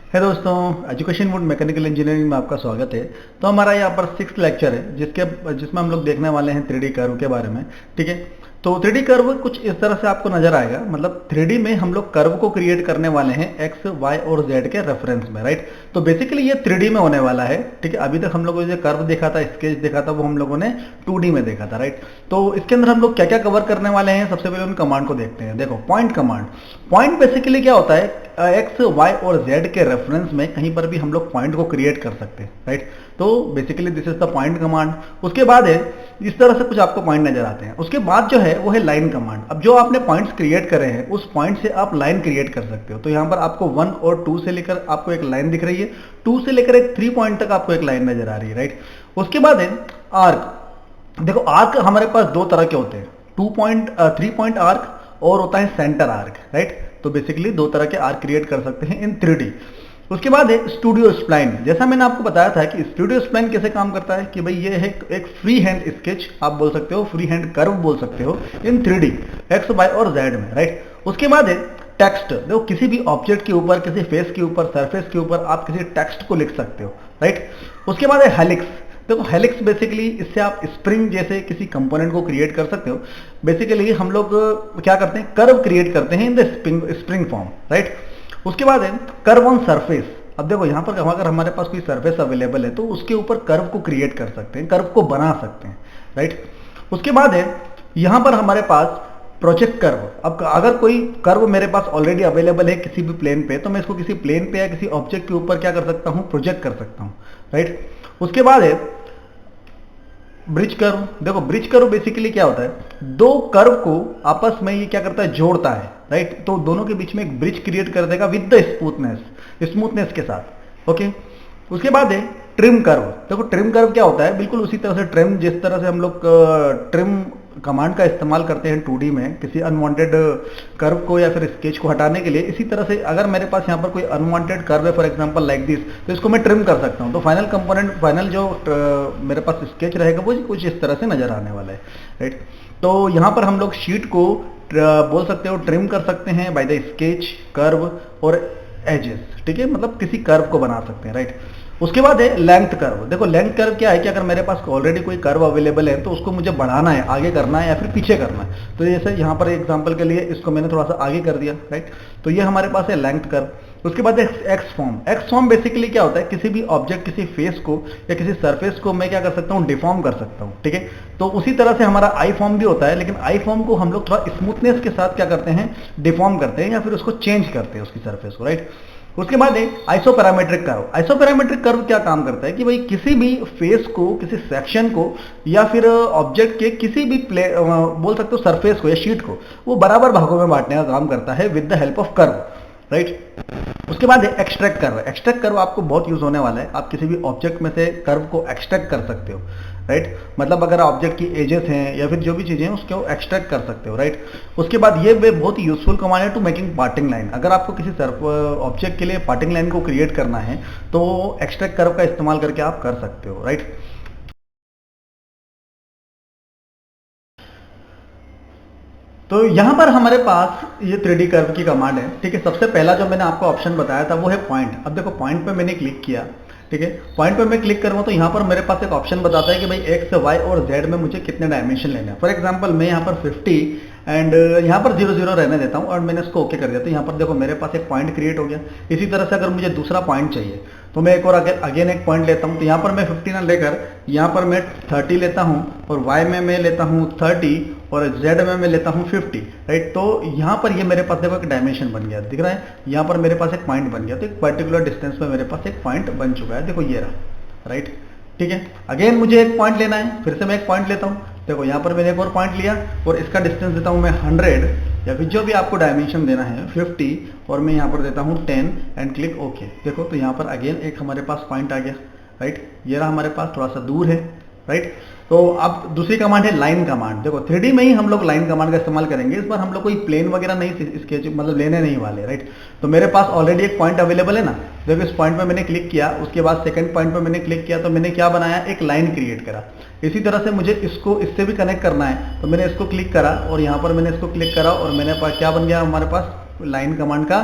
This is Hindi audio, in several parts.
है दोस्तों, एजुकेशन वुड मैकेनिकल इंजीनियरिंग में आपका स्वागत है। तो हमारा यहाँ पर 6th लेक्चर है जिसमें हम लोग देखने वाले हैं 3D कर्व के बारे में। ठीक है, तो 3D कर्व कुछ इस तरह से आपको नजर आएगा। मतलब 3D में हम लोग कर्व को क्रिएट करने वाले हैं एक्स वाई और जेड के रेफरेंस में, राइट। तो बेसिकली ये 3D में होने वाला है। ठीक है, अभी तक हम लोगों ने जो कर्व देखा था, स्केच देखा था, वो हम लोगों ने 2D में देखा था, राइट। तो इसके अंदर हम लोग क्या क्या कवर करने वाले हैं, सबसे पहले उन कमांड को देखते हैं। देखो, पॉइंट कमांड। पॉइंट बेसिकली क्या होता है, एक्स वाई और जेड के रेफरेंस में कहीं पर भी हम लोग पॉइंट को क्रिएट कर सकते हैं, राइट। तो basically this is the point command. उसके बाद है, इस तरह से कुछ आपको पॉइंट नजर आते हैं। उसके बाद जो है वो है लाइन कमांड। अब जो आपने पॉइंट्स क्रिएट करे हैं उस पॉइंट से आप लाइन क्रिएट कर सकते हो। तो यहाँ पर आपको 1 और 2 से लेकर आपको एक लाइन दिख रही है, 2 से लेकर एक 3 पॉइंट तक आपको एक लाइन नजर आ रही है, राइट। उसके बाद है आर्क। देखो, आर्क हमारे पास दो तरह के होते हैं, 3 पॉइंट आर्क और होता है सेंटर आर्क, राइट। तो बेसिकली दो तरह के आर्क क्रिएट कर सकते हैं इन 3D। उसके बाद है स्टूडियो स्प्लाइन। जैसा मैंने आपको बताया था कि स्टूडियो स्प्लाइन कैसे काम करता है कि भाई ये है एक फ्री हैंड स्केच, आप बोल सकते हो, फ्री हैंड कर्व बोल सकते हो, इन 3D एक्स वाई और जेड में, राइट। उसके बाद है टेक्स्ट। देखो, किसी भी ऑब्जेक्ट के ऊपर, किसी फेस के ऊपर, सरफेस के ऊपर आप किसी टेक्स्ट को लिख सकते हो, राइट। उसके बाद है हेलिक्स। देखो, हेलिक्स बेसिकली इससे आप स्प्रिंग जैसे किसी कंपोनेंट को क्रिएट कर सकते हो। बेसिकली हम लोग क्या करते हैं, कर्व क्रिएट करते हैं in the spring form, right. उसके बाद है कर्व ऑन सरफेस। अब देखो, यहाँ पर अगर हमारे पास कोई सरफेस अवेलेबल है तो उसके ऊपर कर्व को क्रिएट कर सकते हैं, कर्व को बना सकते हैं, राइट। उसके बाद है यहाँ पर हमारे पास प्रोजेक्ट कर्व। अब अगर कोई कर्व मेरे पास ऑलरेडी अवेलेबल है किसी भी प्लेन पे, तो मैं इसको किसी प्लेन पे या किसी ऑब्जेक्ट के ऊपर क्या कर सकता हूँ, प्रोजेक्ट कर सकता हूँ, राइट। उसके बाद है ब्रिज कर्व। देखो, ब्रिज कर्व बेसिकली क्या होता है, दो कर्व को आपस में ये क्या करता है, जोड़ता है, राइट। तो दोनों के बीच में एक ब्रिज क्रिएट कर देगा विद द स्मूथनेस के साथ, ओके। उसके बाद है ट्रिम कर्व। देखो, ट्रिम कर्व क्या होता है, बिल्कुल उसी तरह से ट्रिम, जिस तरह से हम लोग ट्रिम कमांड का इस्तेमाल करते हैं 2D में किसी अनवांटेड कर्व को या फिर स्केच को हटाने के लिए, इसी तरह से अगर मेरे पास यहाँ पर कोई अनवांटेड कर्व है, फॉर एग्जांपल लाइक दिस, तो इसको मैं ट्रिम कर सकता हूँ। तो फाइनल कंपोनेंट, फाइनल जो मेरे पास स्केच रहेगा वो कुछ इस तरह से नजर आने वाला है, राइट। तो यहाँ पर हम लोग शीट को बोल सकते हो ट्रिम कर सकते हैं बाय द स्केच, कर्व और एजेस, ठीक है, मतलब किसी कर्व को बना सकते हैं, राइट। उसके बाद है लेंथ कर्व। देखो, लेंथ कर्व क्या है कि अगर मेरे पास ऑलरेडी कोई कर्व अवेलेबल है तो उसको मुझे बढ़ाना है, आगे करना है या फिर पीछे करना है। तो जैसे यहाँ पर एग्जांपल के लिए इसको मैंने थोड़ा सा आगे कर दिया, राइट। तो ये हमारे पास है लेंथ कर्व। उसके बाद x form. X form basically क्या होता है, किसी भी ऑब्जेक्ट, किसी फेस को या किसी सरफेस को मैं क्या कर सकता हूँ, डिफॉर्म कर सकता हूँ, ठीक है। तो उसी तरह से हमारा आई फॉर्म भी होता है, लेकिन आई फॉर्म को हम लोग थोड़ा स्मूथनेस के साथ क्या करते हैं, डिफॉर्म करते हैं या फिर उसको चेंज करते हैं उसकी सरफेस को, राइट। उसके बाद है आइसोपैरामेट्रिक कर्व। आइसोपैरामेट्रिक कर्व क्या काम करता है कि भाई किसी भी फेस को, किसी सेक्शन को या फिर ऑब्जेक्ट के किसी भी बोल सकते हो सरफेस को या शीट को, वो बराबर भागों में बांटने का काम करता है with the help of curve, right. उसके बाद है एक्सट्रैक्ट कर्व। एक्सट्रैक्ट कर्व आपको बहुत यूज होने वाला है। आप किसी भी ऑब्जेक्ट में से कर्व को एक्सट्रैक्ट कर सकते हो, राइट। मतलब अगर ऑब्जेक्ट की एजेस हैं या फिर जो भी चीजें हैं उसको एक्सट्रैक्ट कर सकते हो, राइट। उसके बाद ये बहुत ही यूजफुल कमांड है टू मेकिंग पार्टिंग लाइन। अगर आपको किसी ऑब्जेक्ट के लिए पार्टिंग लाइन को क्रिएट करना है तो एक्सट्रैक्ट कर्व का इस्तेमाल करके आप कर सकते हो, राइट। तो यहां पर हमारे पास ये 3D कर्व की कमांड है, ठीक है। सबसे पहला जो मैंने आपको ऑप्शन बताया था वो है पॉइंट। अब देखो, पॉइंट पे मैंने क्लिक किया, ठीक है। पॉइंट पे मैं क्लिक करूंगा तो यहाँ पर मेरे पास एक ऑप्शन बताता है कि भाई एक्स, वाई और जेड में मुझे कितने डायमेंशन लेने हैं। फॉर एग्जांपल मैं यहाँ पर 50 एंड यहाँ पर 0 0 रहने देता हूँ और मैंने इसको ओके कर दिया। तो यहाँ पर देखो मेरे पास एक पॉइंट क्रिएट हो गया। इसी तरह से अगर मुझे दूसरा पॉइंट चाहिए तो मैं एक और अगेन एक पॉइंट लेता हूँ। तो यहाँ पर मैं 50 ना लेकर यहाँ पर मैं 30 लेता हूँ और वाई में मैं लेता हूँ 30 और जेड में मैं लेता हूँ 50, राइट। तो यहाँ पर ये मेरे पास देखो एक डायमेंशन बन गया, दिख रहा है। यहाँ पर मेरे पास एक पॉइंट बन गया, तो एक पर्टिकुलर डिस्टेंस में मेरे पास एक पॉइंट बन चुका है। देखो ये रहा, राइट, ठीक है। अगेन मुझे एक पॉइंट लेना है, फिर से मैं एक पॉइंट लेता हूँ। देखो यहाँ पर मैंने एक और पॉइंट लिया और इसका डिस्टेंस देता हूँ मैं 100 या फिर जो भी आपको डायमेंशन देना है 50 और मैं यहाँ पर देता हूँ 10 एंड क्लिक ओके। देखो तो यहाँ पर अगेन एक हमारे पास पॉइंट आ गया, राइट। ये रहा हमारे पास, थोड़ा सा दूर है, राइट। तो अब दूसरी कमांड है लाइन कमांड। देखो 3D में ही हम लोग लाइन कमांड का इस्तेमाल करेंगे। इस बार हम लोग कोई प्लेन वगैरह नहीं स्केच मतलब लेने नहीं वाले, राइट। तो मेरे पास ऑलरेडी एक पॉइंट अवेलेबल है ना। देखो इस पॉइंट पे मैंने क्लिक किया, उसके बाद सेकंड पॉइंट पे मैंने क्लिक किया तो मैंने क्या बनाया, एक लाइन क्रिएट करा। इसी तरह से मुझे इसको इससे भी कनेक्ट करना है तो मैंने इसको क्लिक करा और यहाँ पर मैंने इसको क्लिक करा और मैंने क्या बन गया, हमारे पास लाइन कमांड का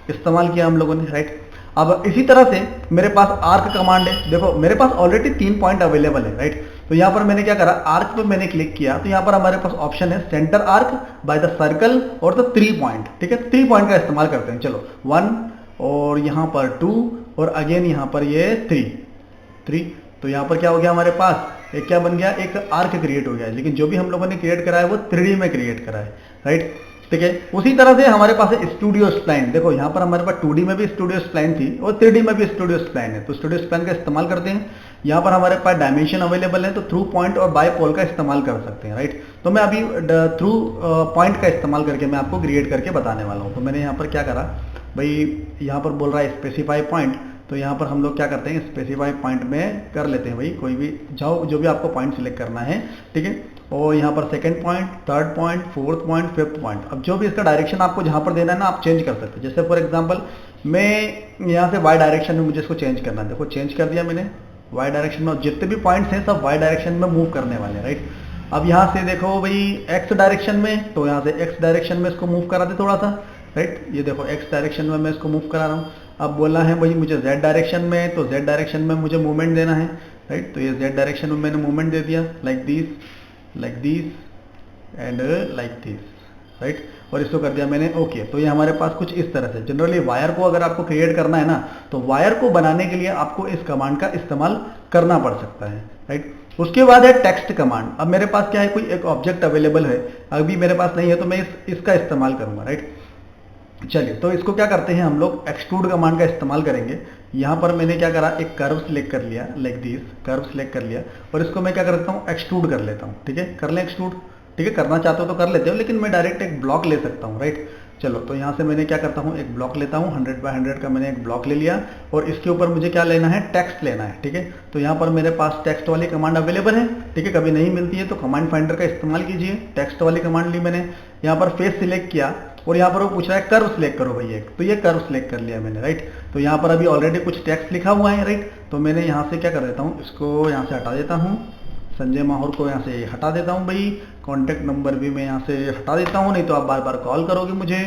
इस्तेमाल किया हम लोगों ने, राइट। अब इसी तरह से मेरे पास आर्क कमांड है, देखो मेरे पास ऑलरेडी 3 पॉइंट अवेलेबल है, राइट। तो यहाँ पर मैंने क्या करा, आर्क पे मैंने क्लिक किया, तो यहाँ पर हमारे पास ऑप्शन है centre arc by the circle और द 3 पॉइंट, ठीक है। 3 पॉइंट का इस्तेमाल करते हैं, चलो 1 और यहाँ पर 2 और अगेन यहाँ पर ये 3। तो यहाँ पर क्या हो गया हमारे पास, एक क्या बन गया, एक आर्क क्रिएट हो गया। लेकिन जो भी हम लोगों ने क्रिएट करा है वो 3D में क्रिएट करा है, राइट, ठीक है। उसी तरह से हमारे पास है स्टूडियो स्प्लाइन। देखो यहाँ पर हमारे पास 2D में भी स्टूडियो स्प्लाइन थी और 3D में भी स्टूडियो स्प्लाइन है, तो स्टूडियो स्प्लाइन का इस्तेमाल करते हैं। यहाँ पर हमारे पास डायमेंशन अवेलेबल है, तो थ्रू पॉइंट और बाय पोल का इस्तेमाल कर सकते हैं, राइट। तो मैं अभी थ्रू पॉइंट का इस्तेमाल करके मैं आपको क्रिएट करके बताने वाला हूँ। तो मैंने यहाँ पर क्या करा भाई, यहाँ पर बोल रहा है स्पेसिफाई पॉइंट, तो यहाँ पर हम लोग क्या करते हैं, स्पेसिफाई पॉइंट में कर लेते हैं भाई, कोई भी जाओ जो भी आपको पॉइंट सिलेक्ट करना है, ठीक है। और यहाँ पर second point, third point, fourth point, fifth point, अब जो भी इसका डायरेक्शन आपको जहाँ पर देना है ना, आप चेंज कर सकते हैं। जैसे फॉर एग्जांपल मैं यहाँ से वाई डायरेक्शन में मुझे इसको चेंज करना है, देखो चेंज कर दिया मैंने वाई डायरेक्शन में, जितने भी पॉइंट्स हैं सब वाई डायरेक्शन में मूव करने वाले हैं, राइट। अब यहाँ से देखो भाई एक्स डायरेक्शन में, तो यहाँ से एक्स डायरेक्शन में इसको मूव करा दे थोड़ा सा, राइट। ये देखो एक्स डायरेक्शन में मैं इसको मूव करा रहा हूँ। अब बोला है भाई मुझे जेड डायरेक्शन में, तो जेड डायरेक्शन में मुझे मूवमेंट देना है, राइट। तो ये जेड डायरेक्शन में मैंने मूवमेंट दे दिया, like this and like this, right. और इसको कर दिया मैंने ओके। तो ये हमारे पास कुछ इस तरह से, जनरली वायर को अगर आपको क्रिएट करना है ना, तो वायर को बनाने के लिए आपको इस कमांड का इस्तेमाल करना पड़ सकता है, राइट। उसके बाद है टेक्स्ट कमांड। अब मेरे पास क्या है, कोई एक ऑब्जेक्ट अवेलेबल है, अभी मेरे पास नहीं है, तो मैं इसका इस्तेमाल करूंगा, राइट। चलिए, तो इसको क्या करते हैं हम लोग, एक्सट्रूड कमांड का इस्तेमाल करेंगे। यहाँ पर मैंने क्या करा, एक कर्व सिलेक्ट कर लिया, लाइक दिस कर्व सिलेक्ट कर लिया, और इसको मैं क्या करता हूँ, एक्सट्रूड कर लेता हूँ, ठीक है। कर लें एक्सट्रूड, ठीक है, करना चाहते हो तो कर लेते हो, लेकिन मैं डायरेक्ट एक ब्लॉक ले सकता हूँ, राइट। चलो, तो यहाँ से मैंने क्या करता हूँ, एक ब्लॉक लेता हूँ, 100 बाय 100 का मैंने एक ब्लॉक ले लिया, और इसके ऊपर मुझे क्या लेना है, टेक्स्ट लेना है, ठीक है। तो यहाँ पर मेरे पास टेक्स्ट वाली कमांड अवेलेबल है, ठीक है। कभी नहीं मिलती है तो कमांड फाइंडर का इस्तेमाल कीजिए। टेक्स्ट वाली कमांड ली मैंने, यहाँ पर फेस सिलेक्ट किया, और यहाँ पर वो पूछ रहा है कर्व सिलेक्ट करो भाई एक, तो ये कर्व सिलेक्ट कर लिया मैंने, राइट। तो यहाँ पर अभी ऑलरेडी कुछ टेक्स्ट लिखा हुआ है, राइट। तो मैंने यहाँ से क्या कर देता हूँ, इसको यहाँ से हटा देता हूँ, संजय माहौर को यहाँ से हटा देता हूँ भाई, कॉन्टैक्ट नंबर भी मैं यहाँ से हटा देता हूँ, नहीं तो आप बार बार कॉल करोगे मुझे,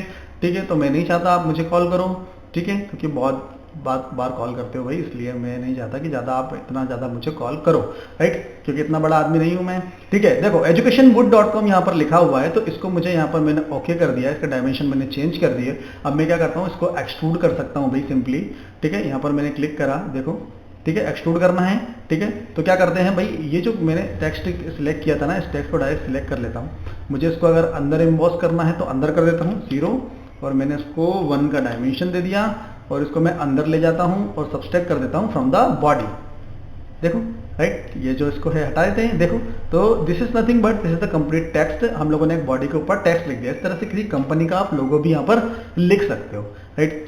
ठीक है। तो मैं नहीं चाहता आप मुझे कॉल करो, ठीक है, क्योंकि बहुत बार कॉल करते हो भाई, इसलिए मैं नहीं चाहता कि आप इतना ज़्यादा मुझे कॉल करो, राइट, क्योंकि इतना बड़ा आदमी नहीं हूँ मैं, ठीक है। देखो educationwood.com यहाँ पर लिखा हुआ है, तो इसको मुझे यहाँ पर मैंने ओके कर दिया, इसका डायमेंशन मैंने चेंज कर दिए। अब मैं क्या करता हूँ, इसको एक्सट्रूड कर सकता हूँ भाई सिंपली, ठीक है। यहाँ पर मैंने क्लिक करा, देखो, ठीक है, एक्सट्रूड करना है, ठीक है। तो क्या करते हैं भाई, ये जो मैंने टेक्स्ट सिलेक्ट किया था ना, इस टेक्स्ट को डायरेक्ट सिलेक्ट कर लेता हूँ। मुझे इसको अगर अंदर एम्बॉस करना है तो अंदर कर देता हूँ 0, और मैंने इसको 1 का डायमेंशन दे दिया, और इसको मैं अंदर ले जाता हूँ और सब्सट्रैक्ट कर देता हूँ फ्रॉम द बॉडी, देखो, राइट। ये जो इसको है हटा देते हैं, देखो। तो this is nothing but this is the complete text. हम लोगों ने एक बॉडी के ऊपर टेक्स्ट लिख दिया। इस तरह से किसी कंपनी का आप लोगो भी यहाँ पर लिख सकते हो, राइट।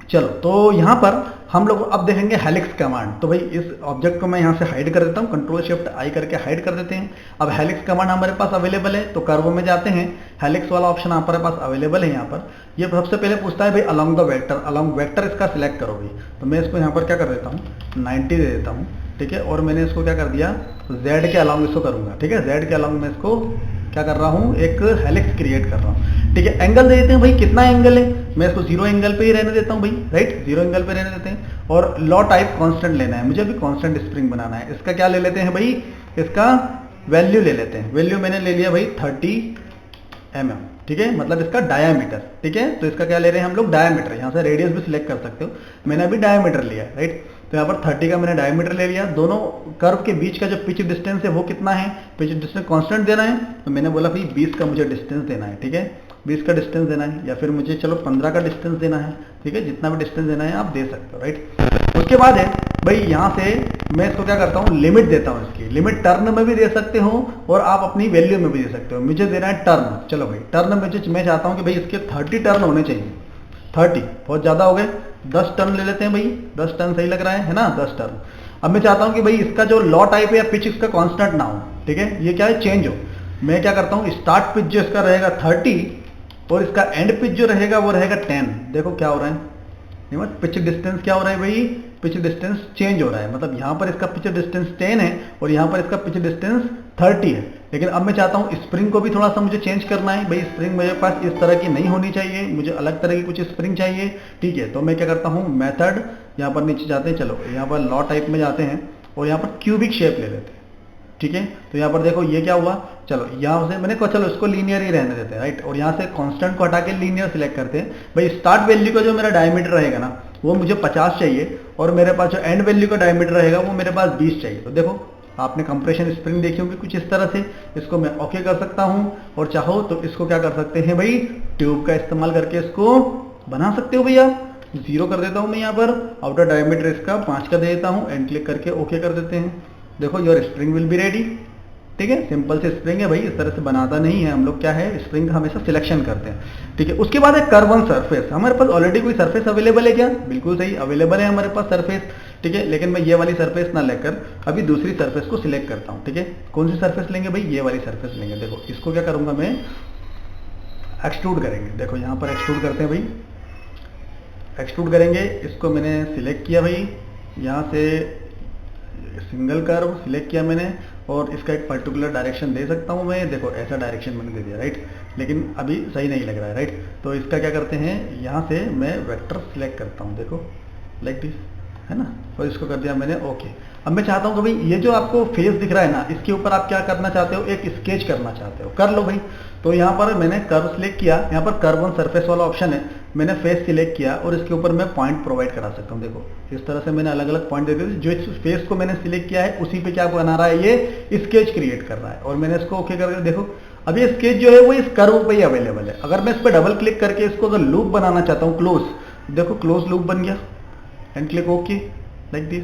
चलो, तो यहाँ पर हम लोग अब देखेंगे हेलिक्स कमांड। तो भाई इस ऑब्जेक्ट को मैं यहाँ से हाइड कर देता हूँ, कंट्रोल शिफ्ट आई करके हाइड कर देते हैं। अब हेलिक्स कमांड हमारे पास अवेलेबल है, तो कर्व में जाते हैं, हेलिक्स वाला ऑप्शन हमारे पास अवेलेबल है। यहाँ पर ये सबसे पहले पूछता है भाई along the vector, along vector इसका सिलेक्ट करो भाई। तो मैं इसको यहाँ पर क्या कर देता हूँ, 90 दे देता हूँ, ठीक है। और मैंने इसको क्या कर दिया, जेड के अलोंग इसको करूँगा, ठीक है। जेड के अलोंग मैं इसको क्या कर रहा हूँ, एक हेलिक्स क्रिएट कर रहा हूँ, ठीक है। एंगल दे देते हैं भाई, कितना एंगल है, मैं इसको 0 एंगल पे ही रहने देता हूँ भाई, राइट, 0 एंगल पे रहने देते हैं। और लॉ टाइप कांस्टेंट लेना है मुझे, अभी कांस्टेंट स्प्रिंग बनाना है। इसका क्या ले लेते हैं भाई, इसका वैल्यू ले लेते हैं। वैल्यू मैंने ले लिया भाई 30 mm, ठीक है, मतलब इसका डायामीटर, ठीक है। तो इसका क्या ले रहे हैं हम लोग, डायामीटर। यहाँ से रेडियस भी सिलेक्ट कर सकते हो, मैंने अभी डायामीटर लिया, राइट। तो यहाँ पर 30 का मैंने डायमीटर ले लिया। दोनों कर्व के बीच का जो पिच डिस्टेंस है वो कितना है, पिच डिस्टेंस कांस्टेंट देना है, तो मैंने बोला भाई 20 का मुझे डिस्टेंस देना है, ठीक है, 20 का डिस्टेंस देना है, या फिर मुझे चलो 15 का डिस्टेंस देना है, ठीक है, जितना भी डिस्टेंस देना है आप दे सकते हो, राइट। उसके बाद है भाई यहाँ से मैं इसको क्या करता हूँ, लिमिट देता हूँ। इसकी लिमिट टर्न में भी दे सकते हो और आप अपनी वैल्यू में भी दे सकते हो। मुझे देना है टर्न, चलो भाई टर्न में मैं चाहता हूँ कि भाई इसके 30 टर्न होने चाहिए। 30 बहुत ज़्यादा हो गए, 10 टर्न ले लेते हैं भाई, 10 टर्न सही लग रहा है ना, 10 टर्न। अब मैं चाहता हूँ कि भाई इसका जो लॉ टाइप है या पिच इसका कांस्टेंट ना हो, ठीक है, ये क्या है, चेंज हो। मैं क्या करता हूँ, स्टार्ट पिच जो इसका रहेगा 30 और इसका एंड पिच जो रहेगा वो रहेगा 10। देखो क्या हो रहा है, पिच डिस्टेंस क्या हो रहा है भाई, पिच डिस्टेंस चेंज हो रहा है। मतलब यहाँ पर इसका पिच डिस्टेंस 10 है और यहाँ पर इसका पिच डिस्टेंस 30 है, लेकिन अब मैं चाहता हूँ स्प्रिंग को भी थोड़ा सा मुझे चेंज करना है। भाई स्प्रिंग मेरे पास इस तरह की नहीं होनी चाहिए, मुझे अलग तरह की कुछ स्प्रिंग चाहिए। ठीक है, तो मैं क्या करता हूँ, मेथड यहाँ पर नीचे जाते हैं, चलो यहाँ पर लॉ टाइप में जाते हैं और यहाँ पर क्यूबिक शेप ले लेते हैं। ठीक है, तो यहाँ पर देखो ये क्या हुआ, चलो यहाँ से मैंने कहा चलो इसको लीनियर ही रहने देते हैं, राइट। और यहाँ से कांस्टेंट को हटा के लीनियर सिलेक्ट करते हैं। भाई स्टार्ट वैल्यू का जो मेरा डायमीटर रहेगा ना वो मुझे 50 चाहिए, और मेरे पास जो एंड वैल्यू का डायमीटर रहेगा वो मेरे पास 20 चाहिए। तो देखो आपने कंप्रेशन स्प्रिंग देखी होगी कुछ इस तरह से, इसको मैं ओके कर सकता हूँ, और चाहो तो इसको क्या कर सकते हैं भाई, ट्यूब का इस्तेमाल करके इसको बना सकते हो भैया। 0 कर देता हूँ मैं यहाँ पर, आउटर डायमीटर इसका 5 का दे देता हूँ, एंड क्लिक करके ओके कर देते हैं। देखो your spring will be ready. ठीक है, सिंपल से स्प्रिंग है भाई, इस तरह से बनाता नहीं है हम लोग, क्या है स्प्रिंग हमेशा सिलेक्शन करते हैं। ठीक है, उसके बाद है कर्व ऑन सरफेस। हमारे पास ऑलरेडी कोई सरफेस अवेलेबल है क्या, बिल्कुल सही अवेलेबल है हमारे पास सरफेस। ठीक है, लेकिन मैं ये वाली सरफेस ना लेकर अभी दूसरी सरफेस को सिलेक्ट करता हूँ। ठीक है, कौन सी सरफेस लेंगे भाई, ये वाली सरफेस लेंगे। देखो इसको क्या करूंगा मैं, एक्सट्रूड करेंगे। देखो यहाँ पर एक्सट्रूड करते हैं भाई, एक्सट्रूड करेंगे। इसको मैंने सिलेक्ट किया भाई, यहाँ से सिंगल कर्व सिलेक्ट किया मैंने, और इसका एक पर्टिकुलर डायरेक्शन दे सकता हूँ मैं। देखो ऐसा डायरेक्शन मैंने दे दिया, राइट, लेकिन अभी सही नहीं लग रहा है, राइट। तो इसका क्या करते हैं, यहाँ से मैं वेक्टर सिलेक्ट करता हूँ, देखो लाइक दिस, है ना, और इसको कर दिया मैंने ओके। अब मैं चाहता हूँ कि भाई ये जो आपको फेस दिख रहा है ना, इसके ऊपर आप क्या करना चाहते हो, एक स्केच करना चाहते हो, कर लो भाई। तो यहाँ पर मैंने कर्व सिलेक्ट किया, यहाँ पर कर्व ऑन सरफेस वाला ऑप्शन है, मैंने फेस सिलेक्ट किया और इसके ऊपर मैं पॉइंट प्रोवाइड करा सकता हूँ। देखो इस तरह से मैंने अलग अलग पॉइंट दे दिए, जो इस फेस को मैंने सिलेक्ट किया है उसी पे क्या बना रहा है, ये स्केच क्रिएट कर रहा है। और मैंने इसको ओके करके देखो अब ये स्केच जो है वो इस कर्व पे ही अवेलेबल है। अगर मैं इस पर डबल क्लिक करके इसको अगर लूप बनाना चाहता हूँ, क्लोज, देखो क्लोज लूप बन गया, and click okay like this.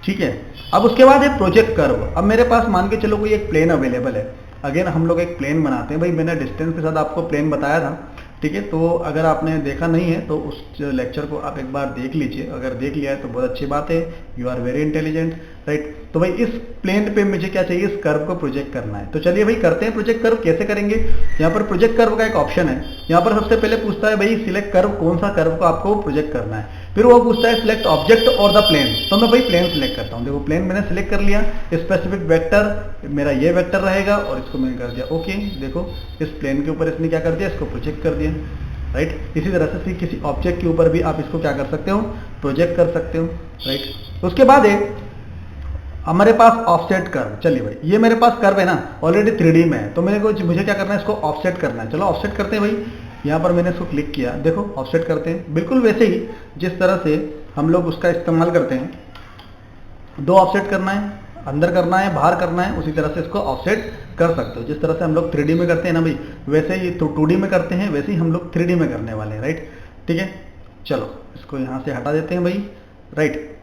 ठीक है, अब उसके बाद है प्रोजेक्ट कर्व। अब मेरे पास मान के चलो कोई एक प्लेन अवेलेबल है, अगेन हम लोग एक प्लेन बनाते हैं। भाई मैंने डिस्टेंस के साथ आपको प्लेन बताया था, ठीक है, तो अगर आपने देखा नहीं है तो उस लेक्चर को आप एक बार देख लीजिए, अगर देख लिया है तो बहुत अच्छी बात है, you are very intelligent, right. तो भाई इस प्लेन पे मुझे क्या चाहिए, इस कर्व को प्रोजेक्ट करना है। तो चलिए भाई करते हैं प्रोजेक्ट कर्व। कैसे करेंगे, यहाँ पर प्रोजेक्ट कर्व का एक ऑप्शन है, यहाँ पर सबसे पहले पूछता है भाई सिलेक्ट कर्व, कौन सा कर्व को आपको प्रोजेक्ट करना है। फिर वो पूछता है सिलेक्ट ऑब्जेक्ट और द प्लेन, तो मैं भाई प्लेन सिलेक्ट करता हूँ। देखो प्लेन मैंने सिलेक्ट कर लिया, स्पेसिफिक वेक्टर मेरा ये वेक्टर रहेगा, और इसको मैंने कर दिया ओके। देखो इस प्लेन के ऊपर इसने क्या कर दिया, इसको प्रोजेक्ट कर दिया, राइट। इसी तरह से किसी ऑब्जेक्ट के ऊपर भी आप इसको क्या कर सकते हो, प्रोजेक्ट कर सकते हो, राइट। उसके बाद है हमारे पास ऑफसेट कर्व। चलिए भाई ये मेरे पास कर्व है ना, ऑलरेडी 3D में है, तो मुझे क्या करना है, इसको ऑफसेट करना है। चलो ऑफसेट करते हैं भाई, यहाँ पर मैंने इसको क्लिक किया, देखो ऑफसेट करते हैं बिल्कुल वैसे ही जिस तरह से हम लोग उसका इस्तेमाल करते हैं। 2 ऑफसेट करना है, अंदर करना है, बाहर करना है, उसी तरह से इसको ऑफसेट कर सकते हो। जिस तरह से हम लोग 3D में करते हैं ना भाई, वैसे ही तो 2D में करते हैं, वैसे ही हम लोग 3D में करने वाले हैं, राइट। ठीक है, चलो इसको यहाँ से हटा देते हैं भाई, राइट।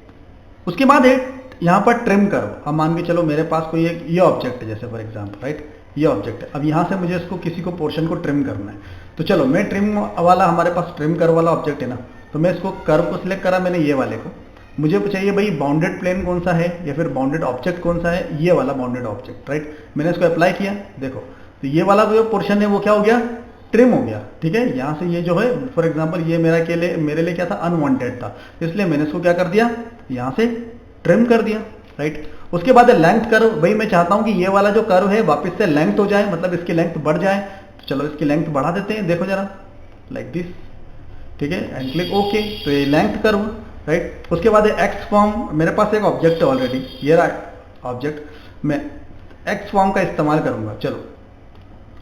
उसके बाद है यहाँ पर ट्रिम कर्व। अब मान के चलो मेरे पास कोई एक ये ऑब्जेक्ट है, जैसे फॉर एग्जाम्पल, राइट, ये ऑब्जेक्ट है। अब यहाँ से मुझे इसको किसी को पोर्शन को ट्रिम करना है, तो चलो मैं ट्रिम वाला, हमारे पास ट्रिम कर्व वाला ऑब्जेक्ट है ना, तो मैं इसको कर्व को सिलेक्ट करा मैंने, ये वाले को। मुझे चाहिए भाई बाउंडेड प्लेन कौन सा है, या फिर बाउंडेड ऑब्जेक्ट कौन सा है, ये वाला बाउंडेड ऑब्जेक्ट, राइट। मैंने इसको अप्लाई किया, देखो तो ये वाला जो पोर्शन है वो क्या हो गया, ट्रिम हो गया। ठीक है, यहाँ से ये जो है फॉर एग्जाम्पल ये मेरे लिए क्या था, अनवांटेड था, इसलिए मैंने इसको क्या कर दिया, यहाँ से ट्रिम कर दिया, राइट। उसके बाद लेंथ कर्व। भाई मैं चाहता हूँ कि ये वाला जो कर्व है वापस से लेंथ हो जाए, मतलब इसकी लेंथ बढ़ जाए, तो चलो इसकी लेंथ बढ़ा देते हैं, देखो जरा लाइक दिस, ठीक है, एंड क्लिक ओके। तो ये लेंथ कर्व, राइट। उसके बाद एक्स फॉर्म। मेरे पास एक ऑब्जेक्ट है ऑलरेडी, ये रहा ऑब्जेक्ट, मैं एक्स फॉर्म का इस्तेमाल करूंगा। चलो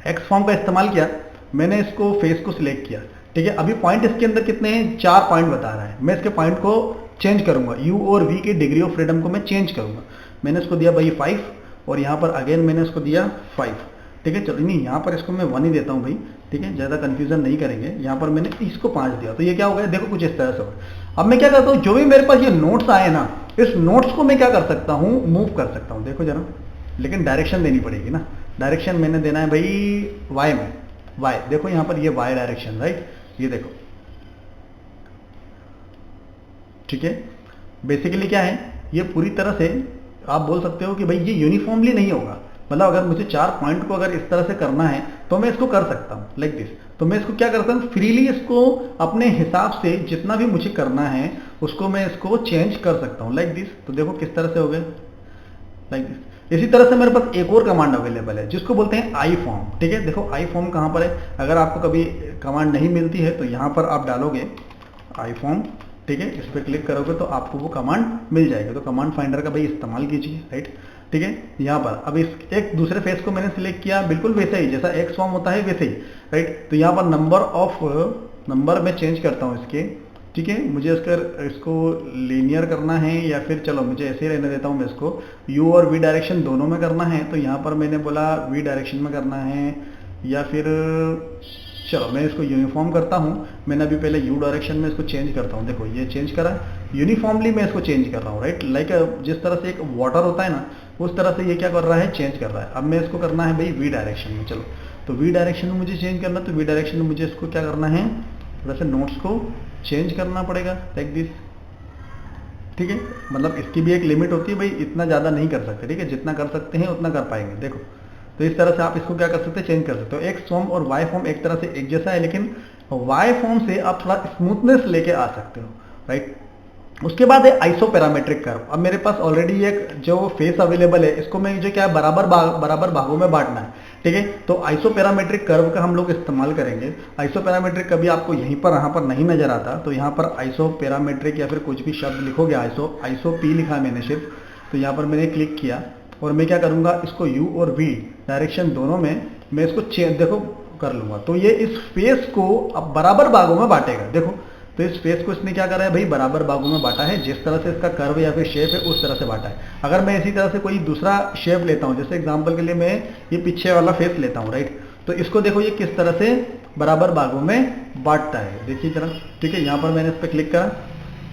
एक्स फॉर्म का इस्तेमाल किया मैंने, इसको फेस को सिलेक्ट किया, ठीक है। अभी पॉइंट इसके अंदर कितने हैं, 4 पॉइंट बता रहा है। मैं इसके पॉइंट को चेंज करूंगा, यू और वी की डिग्री ऑफ फ्रीडम को मैं चेंज करूंगा। मैंने इसको दिया भाई 5, और यहाँ पर अगेन मैंने इसको दिया 5, ठीक है। चलो नहीं, यहाँ पर इसको मैं 1 ही देता हूँ भाई, ठीक है, ज़्यादा कंफ्यूजन नहीं करेंगे। यहाँ पर मैंने इसको 5 दिया, तो ये क्या हो गया, देखो कुछ इस तरह से होगा। अब मैं क्या करता हूँ, जो भी मेरे पास ये नोट्स आए ना, इस नोट्स को मैं क्या कर सकता हूँ, मूव कर सकता हूँ। देखो जरा, लेकिन डायरेक्शन देनी पड़ेगी ना। डायरेक्शन मैंने देना है भाई वाई में, वाई, देखो यहाँ पर ये वाई डायरेक्शन, राइट, ये देखो, ठीक है। बेसिकली क्या है, ये पूरी तरह से आप बोल सकते हो कि भाई ये यूनिफॉर्मली नहीं होगा, मतलब अगर मुझे 4 पॉइंट को अगर इस तरह से करना है तो मैं इसको कर सकता हूँ लाइक दिस। तो मैं इसको क्या करता हूँ, फ्रीली इसको अपने हिसाब से जितना भी मुझे करना है उसको मैं इसको चेंज कर सकता हूँ लाइक दिस। तो देखो किस तरह से हो गया लाइक दिस। इसी तरह से मेरे पास एक और कमांड अवेलेबल है जिसको बोलते हैं आई फॉर्म। ठीक है, देखो आई फॉर्म कहाँ पर है, अगर आपको कभी कमांड नहीं मिलती है तो यहाँ पर आप डालोगे आई फॉर्म। ठीक है, इस पर क्लिक करोगे तो आपको वो कमांड मिल जाएगी। तो कमांड फाइंडर का भाई इस्तेमाल कीजिए। राइट, ठीक है, यहाँ पर अब इस एक दूसरे फेस को मैंने सिलेक्ट किया, बिल्कुल वैसे ही जैसा एक्स फॉर्म होता है वैसे ही। राइट, तो यहाँ पर नंबर मैं चेंज करता हूँ इसके। ठीक है, मुझे इसको लीनियर करना है या फिर चलो मुझे ऐसे ही रहने देता हूँ मैं इसको, यू और वी डायरेक्शन दोनों में करना है। तो यहाँ पर मैंने बोला वी डायरेक्शन में करना है, या फिर चलो मैं इसको यूनिफॉर्म करता हूँ। मैंने अभी पहले यू डायरेक्शन में इसको चेंज करता हूँ, देखो ये चेंज करा, यूनिफॉर्मली मैं इसको चेंज कर रहा हूँ। राइट, लाइक जिस तरह से एक वाटर होता है ना, उस तरह से ये क्या कर रहा है, चेंज कर रहा है। अब मैं इसको करना है भाई वी डायरेक्शन में। चलो, तो वी डायरेक्शन में मुझे चेंज करना, तो वी डायरेक्शन में मुझे इसको क्या करना है, थोड़ा सा नोट्स को चेंज करना पड़ेगा लाइक दिस। ठीक है, मतलब इसकी भी एक लिमिट होती है भाई, इतना ज़्यादा नहीं कर सकते। ठीक है, जितना कर सकते हैं उतना कर पाएंगे। देखो, तो इस तरह से आप इसको क्या कर सकते हैं, चेंज कर सकते हो। एक्स फॉर्म और वाई फॉर्म एक तरह से एक जैसा है, लेकिन वाई फॉर्म से आप थोड़ा स्मूथनेस लेके आ सकते हो। राइट, उसके बाद है आइसोपैरामेट्रिक कर्व। अब मेरे पास ऑलरेडी एक जो फेस अवेलेबल है, इसको मैं जो क्या है बराबर भागों में बांटना है। ठीक है, तो आइसोपैरामेट्रिक कर्व का हम लोग इस्तेमाल करेंगे। आइसोपैरामेट्रिक कभी आपको यहीं पर यहाँ पर नहीं नजर आता, तो यहाँ पर आइसोपैरामेट्रिक या फिर कुछ भी शब्द लिखोगे, आइसो पी लिखा है मैंने सिर्फ, तो यहाँ पर मैंने क्लिक किया और मैं क्या करूँगा, इसको यू और वी डायरेक्शन दोनों में मैं इसको चेंज देखो कर लूँगा। तो ये इस फेस को अब बराबर भागों में बांटेगा। देखो, तो इस फेस को इसने क्या करा है भाई, बराबर भागों में बांटा है। जिस तरह से इसका कर्व या फिर शेप है उस तरह से बांटा है। अगर मैं इसी तरह से कोई दूसरा शेप लेता हूँ, जैसे एग्जांपल के लिए मैं ये पीछे वाला फेस लेता हूँ, राइट, तो इसको देखो ये किस तरह से बराबर भागों में बांटता है, देखिए जरा। ठीक है, यहाँ पर मैंने इस पर क्लिक करा,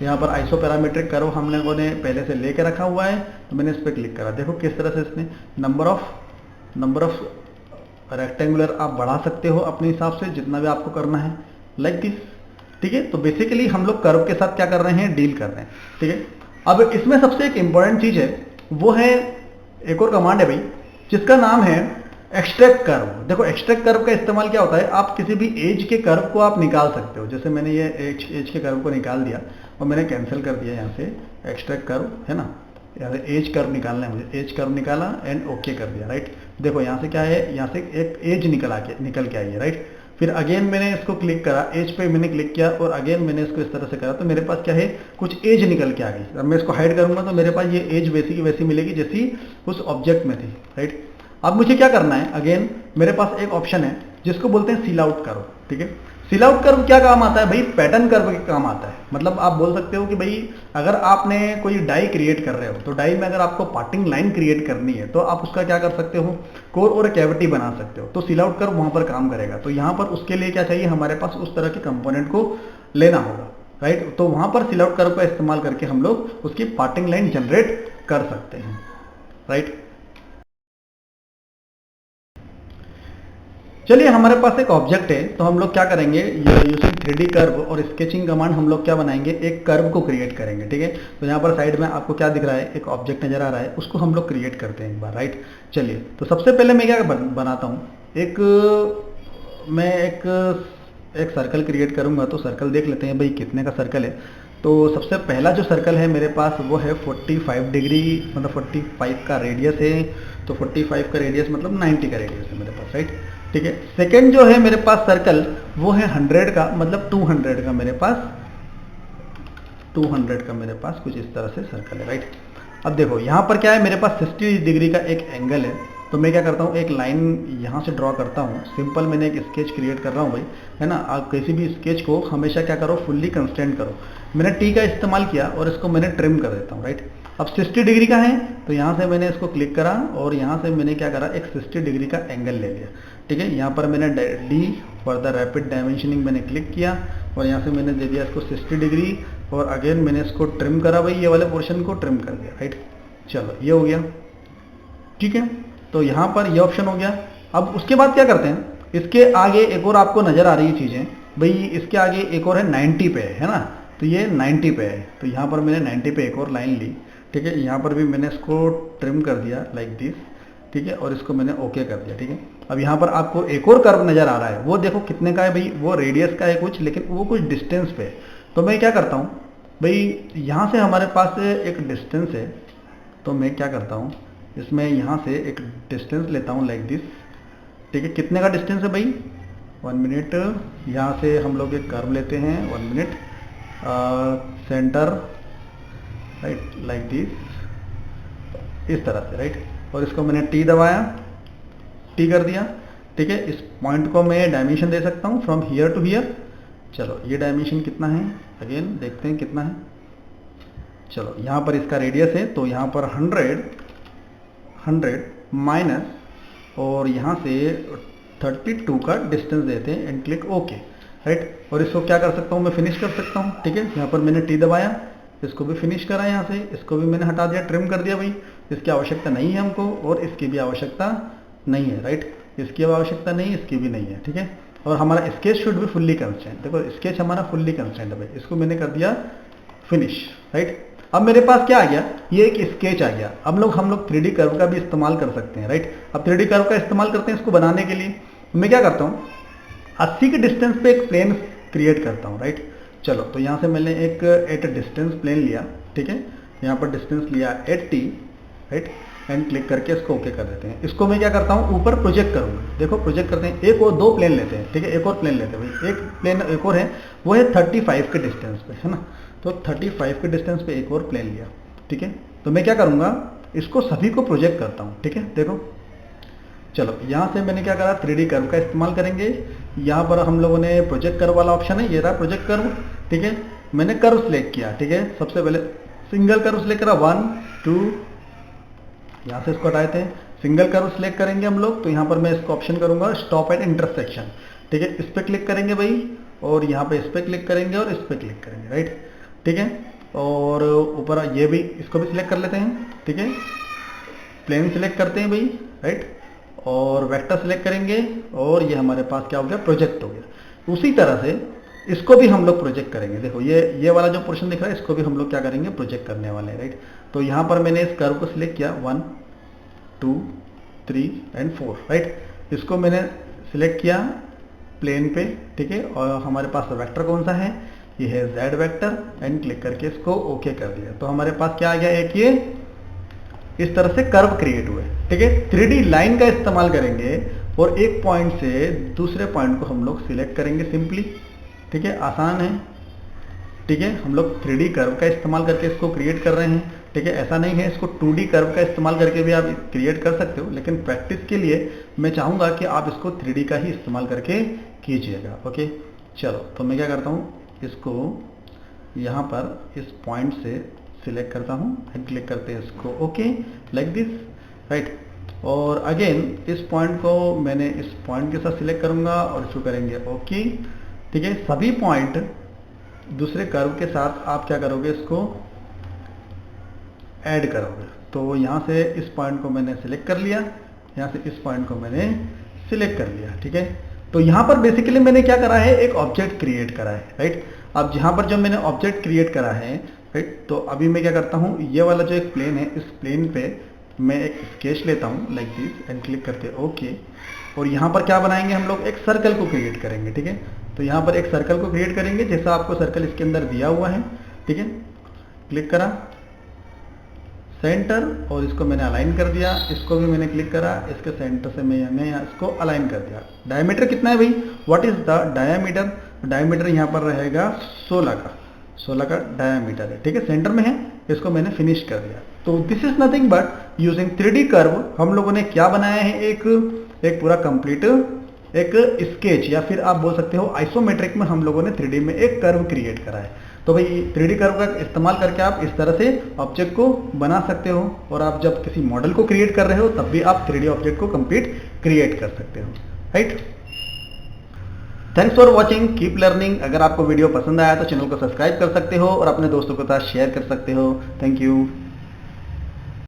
यहाँ पर आइसोपैरामेट्रिक कर्व हम लोगों ने पहले से लेके रखा हुआ है, तो मैंने इस पर क्लिक करा। देखो किस तरह से इसने नंबर ऑफ रेक्टेंगुलर आप बढ़ा सकते हो अपने हिसाब से, जितना भी आपको करना है, लाइक दिस। ठीक है, तो बेसिकली हम लोग कर्व के साथ क्या कर रहे हैं, डील कर रहे हैं। ठीक है, अब इसमें सबसे एक इंपॉर्टेंट चीज है, वो है एक और कमांड है भाई जिसका नाम है एक्सट्रैक्ट कर्व। देखो, एक्सट्रैक्ट कर्व का इस्तेमाल क्या होता है, आप किसी भी एज के कर्व को आप निकाल सकते हो। जैसे मैंने ये एज के कर्व को निकाल दिया और मैंने कैंसिल कर दिया, यहाँ से एक्सट्रैक्ट कर्व है ना, यहाँ से एज कर्व निकालना है मुझे, एज कर्व निकाला एंड ओके कर दिया। राइट, देखो यहाँ से क्या है, यहाँ से एक एज निकल के आई है। राइट, फिर अगेन मैंने इसको क्लिक करा, एज पे मैंने क्लिक किया और अगेन मैंने इसको इस तरह से करा, तो मेरे पास क्या है, कुछ एज निकल के आ गई। अब मैं इसको हाइड करूंगा तो मेरे पास ये एज वैसी की वैसी मिलेगी जैसी उस ऑब्जेक्ट में थी। राइट, अब मुझे क्या करना है, अगेन मेरे पास एक ऑप्शन है जिसको बोलते हैं सील आउट कर्व। ठीक है, सील आउट कर्व क्या काम आता है भाई, पैटर्न कर्व के काम आता है। मतलब आप बोल सकते हो कि भाई अगर आपने कोई डाई क्रिएट कर रहे हो, तो डाई में अगर आपको पार्टिंग लाइन क्रिएट करनी है तो आप उसका क्या कर सकते हो, कोर और कैविटी बना सकते हो। तो सील आउट कर्व वहां पर काम करेगा। तो यहाँ पर उसके लिए क्या चाहिए, हमारे पास उस तरह के कंपोनेंट को लेना होगा। राइट, तो वहां पर सील आउट कर्व का इस्तेमाल करके हम लोग उसकी पार्टिंग लाइन जनरेट कर सकते हैं। राइट, चलिए हमारे पास एक ऑब्जेक्ट है, तो हम लोग क्या करेंगे, यूजिंग 3D कर्व और स्केचिंग कमांड हम लोग क्या बनाएंगे, एक कर्व को क्रिएट करेंगे। ठीक है, तो यहाँ पर साइड में आपको क्या दिख रहा है, एक ऑब्जेक्ट नजर आ रहा है, उसको हम लोग क्रिएट करते हैं एक बार। राइट, चलिए, तो सबसे पहले मैं क्या बनाता हूँ, मैं एक सर्कल क्रिएट करूंगा। तो सर्कल देख लेते हैं भाई कितने का सर्कल है। तो सबसे पहला जो सर्कल है मेरे पास वो है 45 डिग्री, मतलब 45 का रेडियस है। तो 45 का रेडियस मतलब 90 का रेडियस है मेरे पास। राइट, ठीक है, सेकंड जो है मेरे पास सर्कल वो है 100 का, मतलब 200 का मेरे पास, 200 का मेरे पास कुछ इस तरह से सर्कल है। राइट, अब देखो यहाँ पर क्या है, मेरे पास 60 डिग्री का एक एंगल है। तो मैं क्या करता हूँ, एक लाइन यहाँ से ड्रॉ करता हूँ। सिंपल मैंने एक स्केच क्रिएट कर रहा हूँ भाई, है ना। आप किसी भी स्केच को हमेशा क्या करो, फुल्ली कंस्टेंट करो। मैंने टी का इस्तेमाल किया और इसको मैंने ट्रिम कर देता हूँ। राइट, अब 60 डिग्री का है, तो यहाँ से मैंने इसको क्लिक करा और यहाँ से मैंने क्या करा, एक 60 डिग्री का एंगल ले लिया। ठीक है, यहाँ पर मैंने D for the rapid dimensioning मैंने क्लिक किया और यहाँ से मैंने दे दिया इसको 60 डिग्री और अगेन मैंने इसको ट्रिम करा भाई, ये वाले पोर्शन को ट्रिम कर दिया। राइट, चलो ये हो गया। ठीक है, तो यहाँ पर ये ऑप्शन हो गया। अब उसके बाद क्या करते हैं, इसके आगे एक और आपको नजर आ रही है चीजें भाई, इसके आगे एक और है 90 पे, है ना। तो ये 90 पे है, तो यहाँ पर मैंने 90 पे एक और लाइन ली। ठीक है, यहाँ पर भी मैंने इसको ट्रिम कर दिया लाइक दिस। ठीक है, और इसको मैंने ओके कर दिया। ठीक है, अब यहाँ पर आपको एक और कर्व नजर आ रहा है, वो देखो कितने का है भाई, वो रेडियस का है कुछ, लेकिन वो कुछ डिस्टेंस पे है। तो मैं क्या करता हूँ भाई, यहाँ से हमारे पास एक डिस्टेंस है, तो मैं क्या करता हूँ, इसमें यहाँ से एक डिस्टेंस लेता हूँ लाइक दिस, ठीक है। कितने का डिस्टेंस है भाई, 1 मिनट। यहाँ से हम लोग एक कर्व लेते हैं, 1 minute, centre right like this, इस तरह से राइट। और इसको मैंने टी दबाया, टी कर दिया, ठीक है। इस पॉइंट को मैं डायमेंशन दे सकता हूँ फ्रॉम हियर टू हियर। चलो ये डायमेंशन कितना है, अगेन देखते हैं कितना है। चलो यहाँ पर इसका रेडियस है, तो यहाँ पर 100 माइनस, और यहाँ से 32 का डिस्टेंस देते हैं एंड क्लिक ओके राइट। और इसको क्या कर सकता हूँ मैं, फिनिश कर सकता हूँ, ठीक है। यहाँ पर मैंने टी दबाया, इसको भी फिनिश करा, यहाँ से इसको भी मैंने हटा दिया, ट्रिम कर दिया भाई। इसकी आवश्यकता नहीं है हमको, और इसकी भी आवश्यकता नहीं है राइट। इसकी आवश्यकता नहीं, इसकी भी नहीं है, ठीक है। और हमारा स्केच शुड भी फुल्ली कंस्ट्रेंट, देखो स्केच हमारा फुल्ली कंस्ट्रेंट है भाई। इसको मैंने कर दिया फिनिश राइट। अब मेरे पास क्या आ गया, ये एक स्केच आ गया। अब हम लोग 3D कर्व का भी इस्तेमाल कर सकते हैं राइट। अब 3D कर्व का इस्तेमाल करते हैं इसको बनाने के लिए। मैं क्या करता हूँ, 80 के डिस्टेंस पे एक प्लेन क्रिएट करता हूँ राइट। चलो तो यहाँ से मैंने एक एट डिस्टेंस प्लेन लिया, ठीक है। यहाँ पर डिस्टेंस लिया 80 राइट, एंड क्लिक करके इसको ओके कर देते हैं। इसको मैं क्या करता हूँ, ऊपर प्रोजेक्ट करूँगा। देखो प्रोजेक्ट करते हैं, एक और दो प्लेन लेते हैं, ठीक है। एक और प्लेन लेते हैं भाई, एक प्लेन एक और है, वो है 35 के डिस्टेंस पे, है ना। तो 35 के डिस्टेंस पे एक और प्लेन लिया, ठीक है। तो मैं क्या करूँगा, इसको सभी को प्रोजेक्ट करता हूँ, ठीक है। देखो चलो यहाँ से मैंने क्या करा, 3D कर्व का इस्तेमाल करेंगे। यहाँ पर हम लोगों ने प्रोजेक्ट कर्व वाला ऑप्शन है, ये रहा प्रोजेक्ट कर्व, ठीक है। मैंने कर्व सिलेक्ट किया, ठीक है। सबसे पहले सिंगल कर्व सिलेक्ट करा, 1 2, यहाँ से इसको हटाते हैं। सिंगल कर्व सिलेक्ट करेंगे हम लोग, तो यहाँ पर मैं इसको ऑप्शन करूँगा स्टॉप एट इंटरसेक्शन, ठीक है। इस पर क्लिक करेंगे भाई, और यहाँ पे इस पर क्लिक करेंगे, और इस पर क्लिक करेंगे राइट, ठीक है। और ऊपर ये भी, इसको भी सिलेक्ट कर लेते हैं, ठीक है। प्लेन सिलेक्ट करते हैं भाई राइट, और वेक्टर सिलेक्ट करेंगे, और ये हमारे पास क्या हो गया, प्रोजेक्ट हो गया। उसी तरह से इसको भी हम लोग प्रोजेक्ट करेंगे। देखो ये वाला जो पोर्शन दिख रहा है, इसको भी हम लोग क्या करेंगे, प्रोजेक्ट करने वाले हैं राइट। तो यहाँ पर मैंने इस कर्व को सिलेक्ट किया, 1 2 3 एंड 4 राइट। इसको मैंने सिलेक्ट किया प्लेन पे, ठीक है। और हमारे पास वेक्टर कौन सा है, ये है Z वेक्टर, एंड क्लिक करके इसको ओके कर दिया। तो हमारे पास क्या आ गया, एक ये इस तरह से कर्व क्रिएट हुए, ठीक है। 3D लाइन का इस्तेमाल करेंगे, और एक पॉइंट से दूसरे पॉइंट को हम लोग सिलेक्ट करेंगे सिंपली, ठीक है। आसान है, ठीक है। हम लोग 3D कर्व का इस्तेमाल करके इसको क्रिएट कर रहे हैं, ठीक है। ऐसा नहीं है, इसको 2D कर्व का इस्तेमाल करके भी आप क्रिएट कर सकते हो, लेकिन प्रैक्टिस के लिए मैं चाहूँगा कि आप इसको 3D का ही इस्तेमाल करके कीजिएगा, ओके। चलो तो मैं क्या करता हूँ, इसको यहाँ पर इस पॉइंट से सिलेक्ट करता हूँ, एंड क्लिक करते हैं इसको ओके लाइक दिस राइट। और अगेन इस पॉइंट को मैंने इस पॉइंट के साथ सिलेक्ट करूँगा, और इसको करेंगे ओके, ठीक है। सभी पॉइंट दूसरे कर्व के साथ आप क्या करोगे, इसको ऐड करोगे। तो यहाँ से इस पॉइंट को मैंने सिलेक्ट कर लिया, यहाँ से इस पॉइंट को मैंने सिलेक्ट कर लिया, ठीक है। तो यहाँ पर बेसिकली मैंने क्या करा है, एक ऑब्जेक्ट क्रिएट करा है राइट। अब यहाँ पर जो मैंने ऑब्जेक्ट क्रिएट करा है राइट, तो अभी मैं क्या करता हूँ, ये वाला जो एक प्लेन है, इस प्लेन पे मैं एक स्केच लेता हूँ लाइक दिस, एंड क्लिक करके ओके। और यहाँ पर क्या बनाएंगे हम लोग, एक सर्कल को क्रिएट करेंगे, ठीक है। तो यहाँ पर एक सर्कल को क्रिएट करेंगे, जैसा आपको सर्कल इसके अंदर दिया हुआ है, ठीक है। क्लिक करा सेंटर, और इसको मैंने अलाइन कर दिया। इसको भी मैंने क्लिक करा, इसके सेंटर से मैंने इसको अलाइन कर दिया। डायमीटर कितना है भाई, what is the diameter, diameter यहाँ पर रहेगा 16 का डायमीटर है, ठीक है। सेंटर में है, इसको मैंने फिनिश कर दिया। तो this is nothing but using 3D curve हम लोगों ने क्या बनाया है, एक पूरा कंप्लीट एक स्केच, या फिर आप बोल सकते हो आइसोमेट्रिक में हम लोगों ने 3D में एक कर्व क्रिएट करा है। तो भाई 3D कर्व का इस्तेमाल करके आप इस तरह से ऑब्जेक्ट को बना सकते हो, और आप जब किसी मॉडल को क्रिएट कर रहे हो तब भी आप 3D ऑब्जेक्ट को कंप्लीट क्रिएट कर सकते हो right. Thanks for watching, keep learning. अगर आपको वीडियो पसंद आया तो चैनल को सब्सक्राइब कर सकते हो, और अपने दोस्तों के साथ शेयर कर सकते हो। Thank you.